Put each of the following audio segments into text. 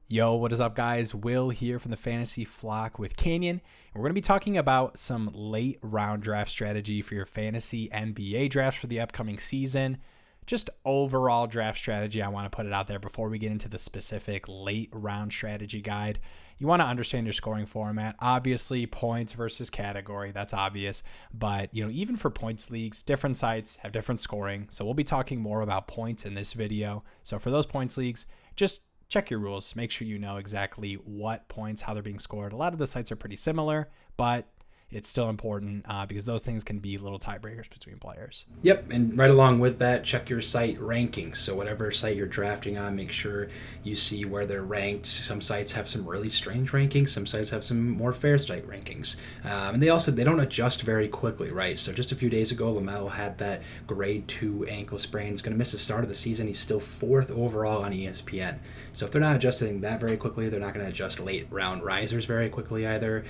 Yo, what is up, guys? Will here from the Fantasy Flock with Canyon. And we're going to be talking about some late round draft strategy for your fantasy NBA drafts for the upcoming season. Just overall draft strategy. I want to put it out there before we get into the specific late round strategy guide. You want to understand your scoring format. Obviously, points versus category. That's obvious. But, even for points leagues, different sites have different scoring. So we'll be talking more about points in this video. So for those points leagues, just check your rules. Make sure you know exactly what points, how they're being scored. A lot of the sites are pretty similar, but it's still important because those things can be little tiebreakers between players. Yep, and right along with that, check your site rankings. So whatever site you're drafting on, make sure you see where they're ranked. Some sites have some really strange rankings. Some sites have some more fair site rankings. And they don't adjust very quickly, right? So just a few days ago, LaMelo had that grade 2 ankle sprain. He's going to miss the start of the season. He's still 4th overall on ESPN. So if they're not adjusting that very quickly, they're not going to adjust late round risers very quickly either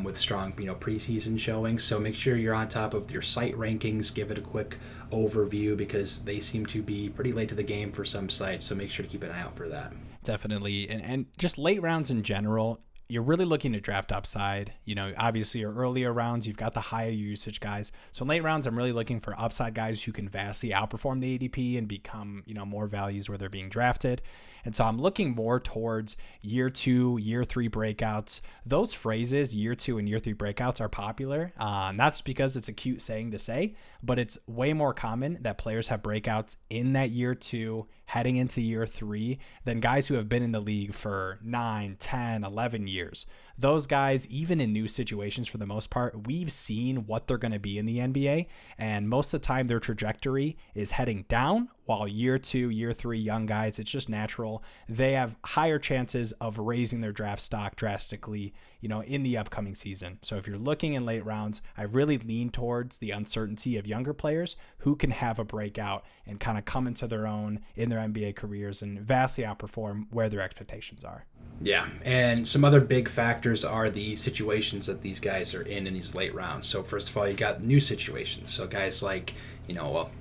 with strong, preseason showings. So make sure you're on top of your site rankings. Give it a quick overview because they seem to be pretty late to the game for some sites. So make sure to keep an eye out for that. Definitely. And just late rounds in general, you're really looking to draft upside. Obviously your earlier rounds, you've got the higher usage guys. So in late rounds, I'm really looking for upside guys who can vastly outperform the ADP and become, more values where they're being drafted. And so I'm looking more towards year 2, year 3 breakouts. Those phrases, year 2 and year 3 breakouts, are popular. Not just because it's a cute saying to say, but it's way more common that players have breakouts in that year 2 heading into year 3 than guys who have been in the league for 9, 10, 11 years. Those guys, even in new situations for the most part, we've seen what they're going to be in the NBA. And most of the time their trajectory is heading down, while year 2, year 3 young guys, it's just natural. They have higher chances of raising their draft stock drastically, in the upcoming season. So if you're looking in late rounds, I really lean towards the uncertainty of younger players who can have a breakout and kind of come into their own in their NBA careers and vastly outperform where their expectations are. Yeah, and some other big factors are the situations that these guys are in these late rounds. So first of all, you got new situations. So guys like,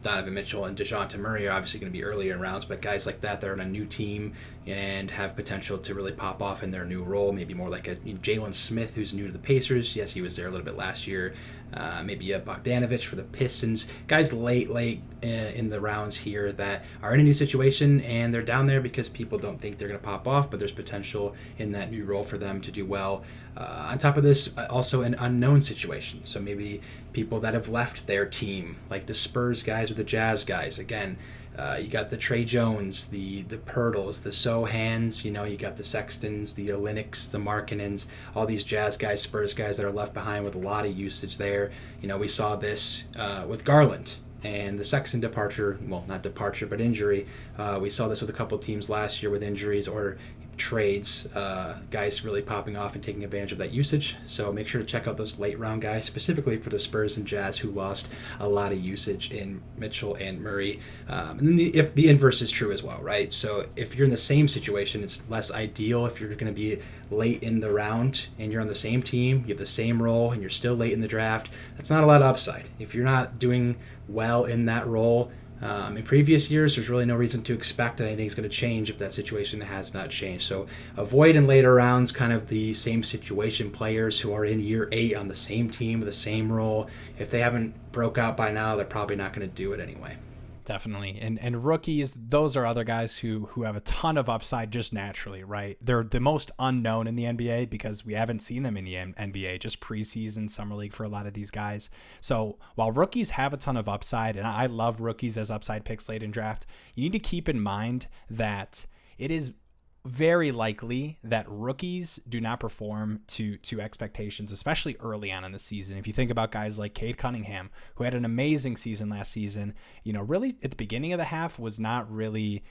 Donovan Mitchell and DeJounte Murray are obviously going to be earlier in rounds, but guys like that, they're in a new team and have potential to really pop off in their new role. Maybe more like a Jalen Smith, who's new to the Pacers. Yes, he was there a little bit last year. Maybe a Bogdanovich for the Pistons. Guys late in the rounds here that are in a new situation, and they're down there because people don't think they're going to pop off, but there's potential in that new role for them to do well. On top of this, also an unknown situation. So maybe people that have left their team, like the Spurs guys or the Jazz guys. Again, you got the Trey Jones, the Pirtles, the Sohans, you got the Sextons, the Olynyk's, the Markkanens, all these Jazz guys, Spurs guys that are left behind with a lot of usage there. We saw this with Garland and the Sexton departure, well, not departure, but injury. We saw this with a couple teams last year with injuries or trades, guys really popping off and taking advantage of that usage. So make sure to check out those late round guys, specifically for the Spurs and Jazz, who lost a lot of usage in Mitchell and Murray. And then if the inverse is true as well, right? So if you're in the same situation, it's less ideal if you're going to be late in the round and you're on the same team, you have the same role, and you're still late in the draft. That's not a lot of upside. If you're not doing well in that role, in previous years, there's really no reason to expect that anything's going to change if that situation has not changed. So avoid in later rounds kind of the same situation players who are in year 8 on the same team with the same role. If they haven't broke out by now, they're probably not going to do it anyway. Definitely. And rookies, those are other guys who have a ton of upside just naturally, right? They're the most unknown in the NBA because we haven't seen them in the NBA, just preseason, summer league for a lot of these guys. So while rookies have a ton of upside, and I love rookies as upside picks late in draft, you need to keep in mind that it is very likely that rookies do not perform to expectations, especially early on in the season. If you think about guys like Cade Cunningham, who had an amazing season last season, really at the beginning of the half was not really,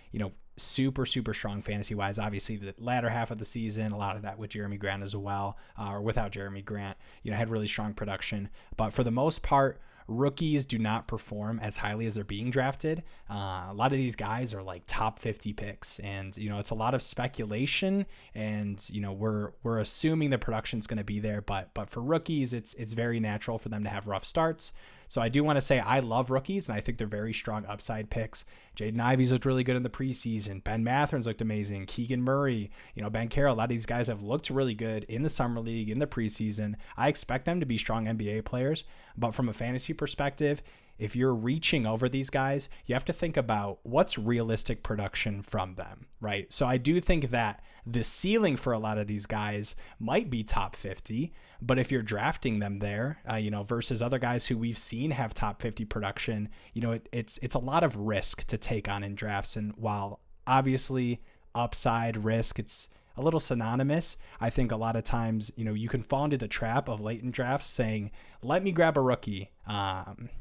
super strong fantasy wise. Obviously the latter half of the season, a lot of that with Jeremy Grant as well, or without Jeremy Grant, had really strong production. But for the most part, rookies do not perform as highly as they're being drafted. A lot of these guys are like top 50 picks, and it's a lot of speculation, and we're assuming the production's going to be there, but for rookies it's very natural for them to have rough starts. So I do want to say I love rookies, and I think they're very strong upside picks. Jaden Ivey's looked really good in the preseason. Ben Matherin's looked amazing. Keegan Murray, Ben Carroll, a lot of these guys have looked really good in the summer league, in the preseason. I expect them to be strong NBA players, but from a fantasy perspective, if you're reaching over these guys, you have to think about what's realistic production from them, right? So I do think that the ceiling for a lot of these guys might be top 50, but if you're drafting them there, versus other guys who we've seen have top 50 production, it's a lot of risk to take on in drafts. And while obviously upside risk, it's a little synonymous. I think a lot of times, you can fall into the trap of late in drafts saying, let me grab a rookie,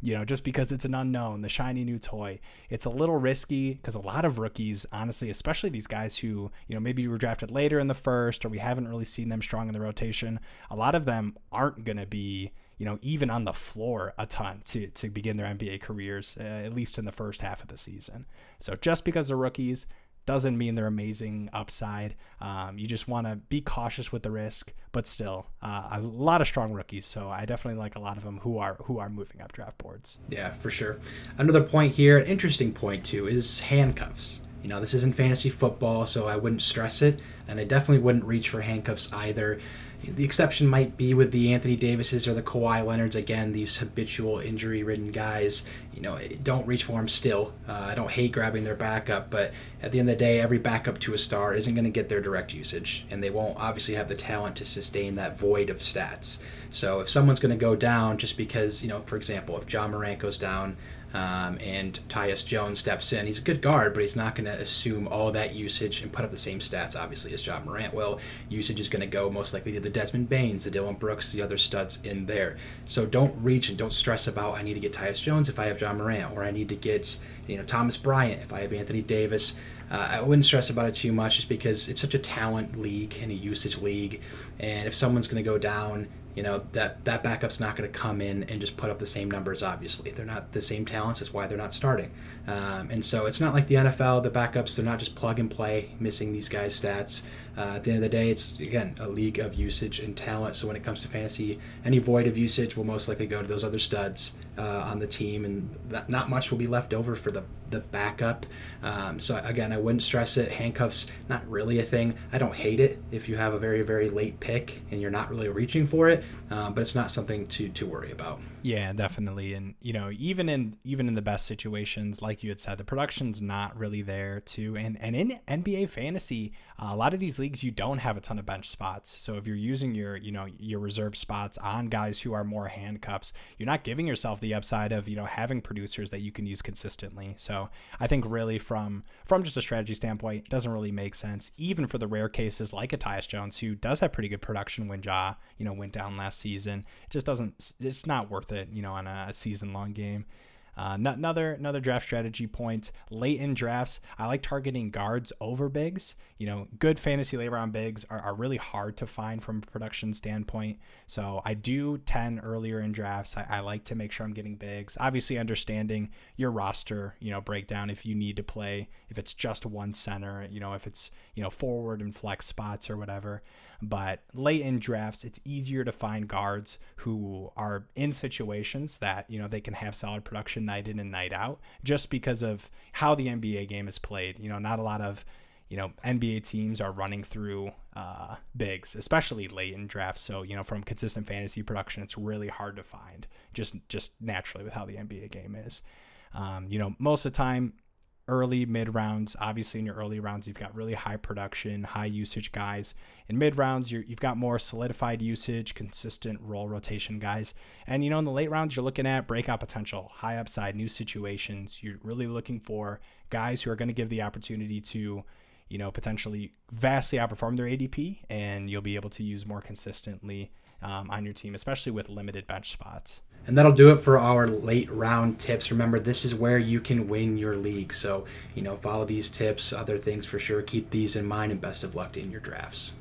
just because it's an unknown, the shiny new toy. It's a little risky because a lot of rookies, honestly, especially these guys who, maybe were drafted later in the first, or we haven't really seen them strong in the rotation. A lot of them aren't going to be, even on the floor a ton to begin their NBA careers, at least in the first half of the season. So just because they're rookies doesn't mean they're amazing upside. You just want to be cautious with the risk, but still a lot of strong rookies. So I definitely like a lot of them who are moving up draft boards. Yeah, for sure. Another point here, an interesting point too, is handcuffs. This isn't fantasy football, so I wouldn't stress it, and I definitely wouldn't reach for handcuffs either. The exception might be with the Anthony Davises or the Kawhi Leonards. Again, these habitual injury-ridden guys, don't reach for them still. I don't hate grabbing their backup, but at the end of the day, every backup to a star isn't going to get their direct usage, and they won't obviously have the talent to sustain that void of stats. So if someone's going to go down just because, for example, if John Morant goes down, and Tyus Jones steps in. He's a good guard, but he's not going to assume all that usage and put up the same stats, obviously, as John Morant will. Usage is going to go most likely to the Desmond Baines, the Dylan Brooks, the other studs in there. So don't reach and don't stress about, I need to get Tyus Jones if I have John Morant, or I need to get Thomas Bryant if I have Anthony Davis. I wouldn't stress about it too much just because it's such a talent league and a usage league. And if someone's going to go down, that backup's not going to come in and just put up the same numbers, obviously. They're not the same talents. That's why they're not starting. And so it's not like the NFL, the backups, they're not just plug and play, missing these guys' stats. At the end of the day, it's, again, a league of usage and talent. So when it comes to fantasy, any void of usage will most likely go to those other studs on the team, and not much will be left over for the backup. So again, I wouldn't stress it. Handcuffs, not really a thing. I don't hate it if you have a very, very late pick and you're not really reaching for it, but it's not something to worry about. Yeah, definitely. And even in the best situations, like you had said, the production's not really there too. And in NBA fantasy, a lot of these leagues, you don't have a ton of bench spots. So if you're using your reserve spots on guys who are more handcuffs, you're not giving yourself the upside of having producers that you can use consistently. So I think really from just a strategy standpoint, it doesn't really make sense, even for the rare cases like a Tyus Jones, who does have pretty good production when Ja went down last season. It just doesn't, it's not worth it on a season long game. Another draft strategy point, late in drafts, I like targeting guards over bigs. Good fantasy late round bigs are really hard to find from a production standpoint. So I do 10 earlier in drafts. I like to make sure I'm getting bigs, obviously understanding your roster, breakdown if you need to play, if it's just one center, if it's, forward and flex spots or whatever. But late in drafts, it's easier to find guards who are in situations that, they can have solid production night in and night out, just because of how the NBA game is played. Not a lot of, NBA teams are running through bigs, especially late in drafts. So, from consistent fantasy production, it's really hard to find just naturally with how the NBA game is. Most of the time, early mid rounds, obviously in your early rounds, you've got really high production, high usage guys. In mid rounds, you've got more solidified usage, consistent role rotation guys. And, in the late rounds, you're looking at breakout potential, high upside, new situations. You're really looking for guys who are going to give the opportunity to, potentially vastly outperform their ADP, and you'll be able to use more consistently on your team, especially with limited bench spots. And that'll do it for our late round tips. Remember, this is where you can win your league. So, follow these tips, other things for sure. Keep these in mind, and best of luck in your drafts.